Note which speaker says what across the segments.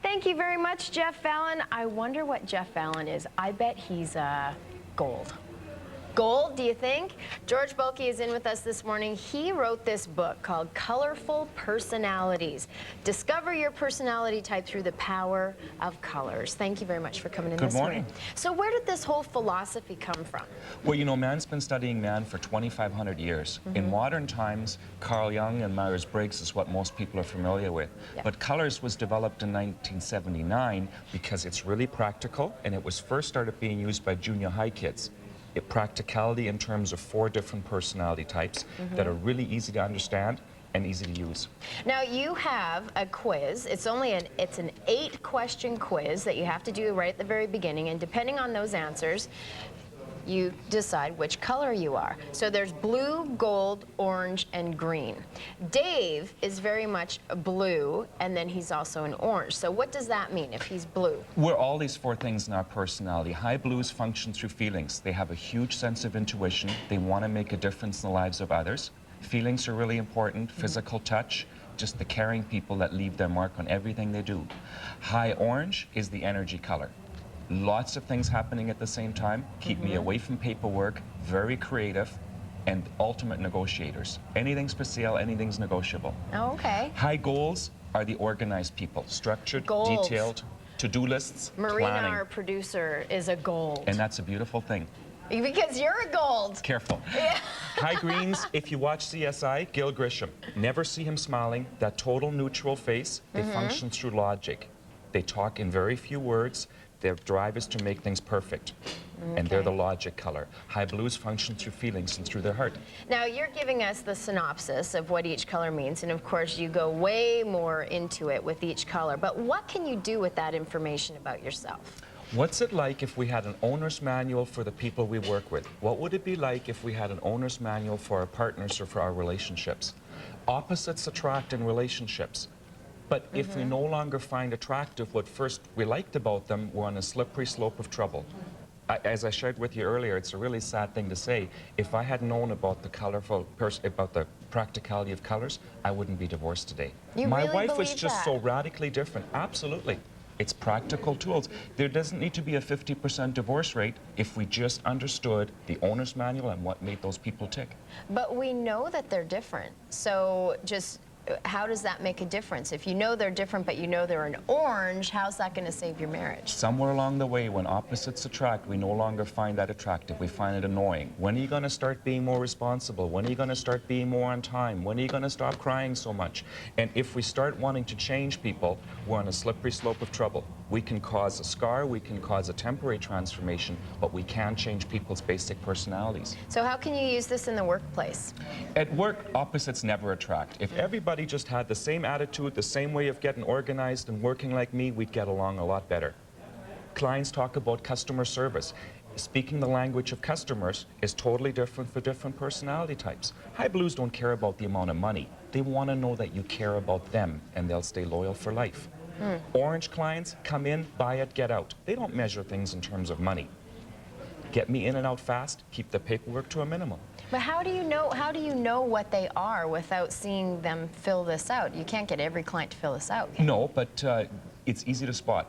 Speaker 1: Thank you very much, Jeff Fallon. I wonder what Jeff Fallon is. I bet he's gold. Gold, do you think? George Bulkey is in with us this morning. He wrote this book called Colorful Personalities. Discover your personality type through the power of colors. Thank you very much for coming in this morning. Good morning. So where did this whole philosophy come from?
Speaker 2: Well, you know, man's been studying man for 2,500 years. In modern times, Carl Jung and Myers-Briggs is what most people are familiar with.
Speaker 1: Yep.
Speaker 2: But colors was developed in 1979 because it's really practical, and it was first started being used by junior high kids. Practicality in terms of 4 different personality types that are really easy to understand and easy to use.
Speaker 1: Now you have a quiz. It's an 8-question quiz that you have to do right at the very beginning, and depending on those answers, you decide which color you are. So there's blue, gold, orange, and green. Dave is very much a blue, and then he's also an orange. So what does that mean if he's blue?
Speaker 2: We're all these 4 things in our personality. High blues function through feelings. They have a huge sense of intuition. They want to make a difference in the lives of others. Feelings are really important. Physical touch, just the caring people that leave their mark on everything they do. High orange is the energy color. Lots of things happening at the same time, keep me away from paperwork, very creative, and ultimate negotiators. Anything's for sale, anything's negotiable.
Speaker 1: Oh, okay.
Speaker 2: High goals are the organized people, structured,
Speaker 1: Goals.
Speaker 2: detailed, to-do lists,
Speaker 1: Marina,
Speaker 2: planning.
Speaker 1: our producer, is a gold.
Speaker 2: And that's a beautiful thing.
Speaker 1: Because you're a gold.
Speaker 2: Careful.
Speaker 1: Yeah.
Speaker 2: High greens, if you watch CSI, Gil Grisham, never see him smiling, that total neutral face, they function through logic. They talk in very few words. Their drive is to make things perfect, and they're the logic color. High blues function through feelings and through their heart.
Speaker 1: Now, you're giving us the synopsis of what each color means, and of course, you go way more into it with each color. But what can you do with that information about yourself?
Speaker 2: What's it like if we had an owner's manual for the people we work with? What would it be like if we had an owner's manual for our partners or for our relationships? Opposites attract in relationships. But if we no longer find attractive what first we liked about them, we're on a slippery slope of trouble. As I shared with you earlier, it's a really sad thing to say. If I had known about the practicality of colors, I wouldn't be divorced today. My wife was just so radically different. Absolutely. It's practical tools. There doesn't need to be a 50% divorce rate if we just understood the owner's manual and what made those people tick.
Speaker 1: But we know that they're different. So just how does that make a difference? If you know they're different, but you know they're an orange, how's that going to save your marriage?
Speaker 2: Somewhere along the way, when opposites attract, we no longer find that attractive. We find it annoying. When are you going to start being more responsible? When are you going to start being more on time? When are you going to stop crying so much? And if we start wanting to change people, we're on a slippery slope of trouble. We can cause a scar, we can cause a temporary transformation, but we can change people's basic personalities.
Speaker 1: So how can you use this in the workplace?
Speaker 2: At work, opposites never attract. If everybody just had the same attitude, the same way of getting organized and working like me, we'd get along a lot better. Clients talk about customer service. Speaking the language of customers is totally different for different personality types. High blues don't care about the amount of money. They want to know that you care about them, and they'll stay loyal for life. Orange clients come in, buy it, get out. They don't measure things in terms of money. Get me in and out fast, keep the paperwork to a minimum.
Speaker 1: But how do you know what they are without seeing them fill this out? You can't get every client to fill this out.
Speaker 2: No, but it's easy to spot.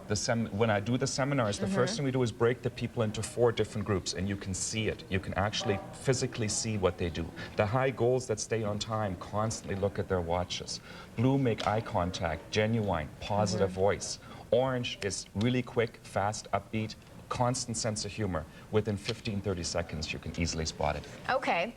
Speaker 2: When I do the seminars, the first thing we do is break the people into 4 different groups, and you can see it. You can actually physically see what they do. The high goals that stay on time constantly look at their watches. Blue make eye contact, genuine, positive voice. Orange is really quick, fast, upbeat, constant sense of humor. Within 15-30 seconds, you can easily spot it.
Speaker 1: Okay.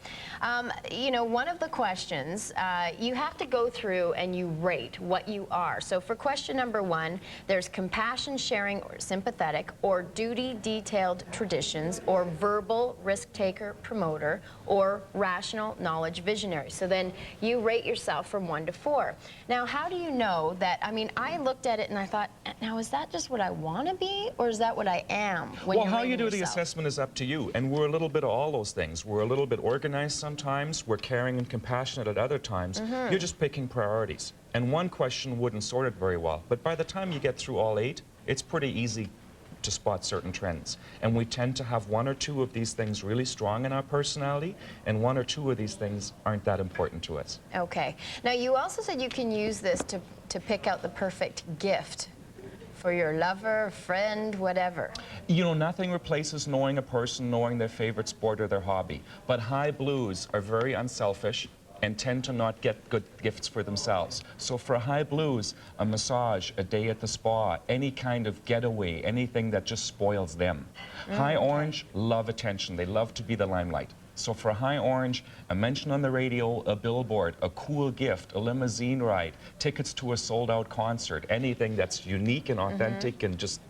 Speaker 1: You know, one of the questions, you have to go through and you rate what you are. So for question number 1, there's compassion, sharing, or sympathetic, or duty, detailed, traditions, or verbal, risk-taker, promoter, or rational, knowledge, visionary. So then you rate yourself from 1 to 4. Now, how do you know that, I mean, I looked at it and I thought, now, is that just what I want to be, or is that what I am?
Speaker 2: Well, how you do the assessment is up to you, and we're a little bit of all those things. We're a little bit organized sometimes, we're caring and compassionate at other times. You're just picking priorities. And one question wouldn't sort it very well, but by the time you get through all 8, it's pretty easy to spot certain trends. And we tend to have 1 or 2 of these things really strong in our personality, and 1 or 2 of these things aren't that important to us.
Speaker 1: Okay. Now, you also said you can use this to pick out the perfect gift for your lover, friend, whatever.
Speaker 2: You know, nothing replaces knowing a person, knowing their favorite sport or their hobby. But high blues are very unselfish and tend to not get good gifts for themselves. So for a high blues, a massage, a day at the spa, any kind of getaway, anything that just spoils them. High orange love attention. They love to be the limelight. So for a high orange, a mention on the radio, a billboard, a cool gift, a limousine ride, tickets to a sold-out concert, anything that's unique and authentic and just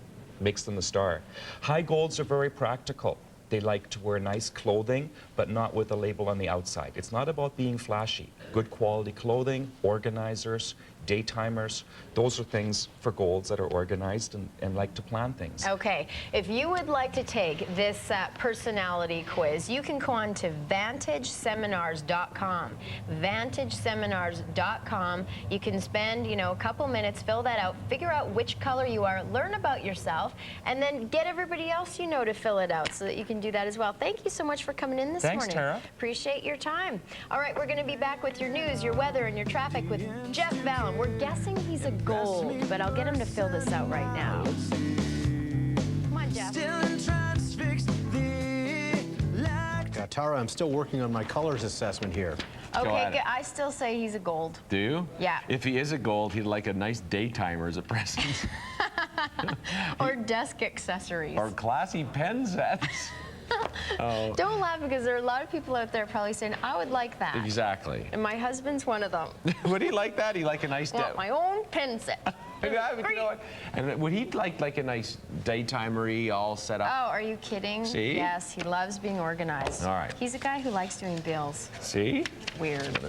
Speaker 2: makes them the star. High golds are very practical. They like to wear nice clothing, but not with a label on the outside. It's not about being flashy. Good quality clothing, organizers, daytimers, those are things for golds that are organized and like to plan things.
Speaker 1: Okay, if you would like to take this personality quiz, you can go on to vantageseminars.com. Vantageseminars.com. You can spend, you know, a couple minutes, fill that out, figure out which color you are, learn about yourself, and then get everybody else you know to fill it out so that you can do that as well. Thank you so much for coming in this morning.
Speaker 2: Thanks, Tara.
Speaker 1: Appreciate your time. All right, we're going to be back with your news, your weather, and your traffic with Jeff Vallon. We're guessing he's a gold, but I'll get him to fill this out right now. Come on, Jeff.
Speaker 3: Tara, I'm still working on my colors assessment here.
Speaker 1: Okay, I still say he's a gold.
Speaker 4: Do you?
Speaker 1: Yeah.
Speaker 4: If he is a gold, he'd like a nice daytimer as a present.
Speaker 1: Or desk accessories.
Speaker 4: Or classy pen sets. Oh.
Speaker 1: Don't laugh, because there are a lot of people out there probably saying, I would like that.
Speaker 4: Exactly.
Speaker 1: And my husband's one of them.
Speaker 4: Would he like that? He'd like a nice
Speaker 1: Want my own pen set.
Speaker 4: Yeah, but you know what? And would he like a nice daytimery all set up?
Speaker 1: Oh, are you kidding?
Speaker 4: See?
Speaker 1: Yes, he loves being organized.
Speaker 4: All right.
Speaker 1: He's a guy who likes doing bills.
Speaker 4: See?
Speaker 1: Weird.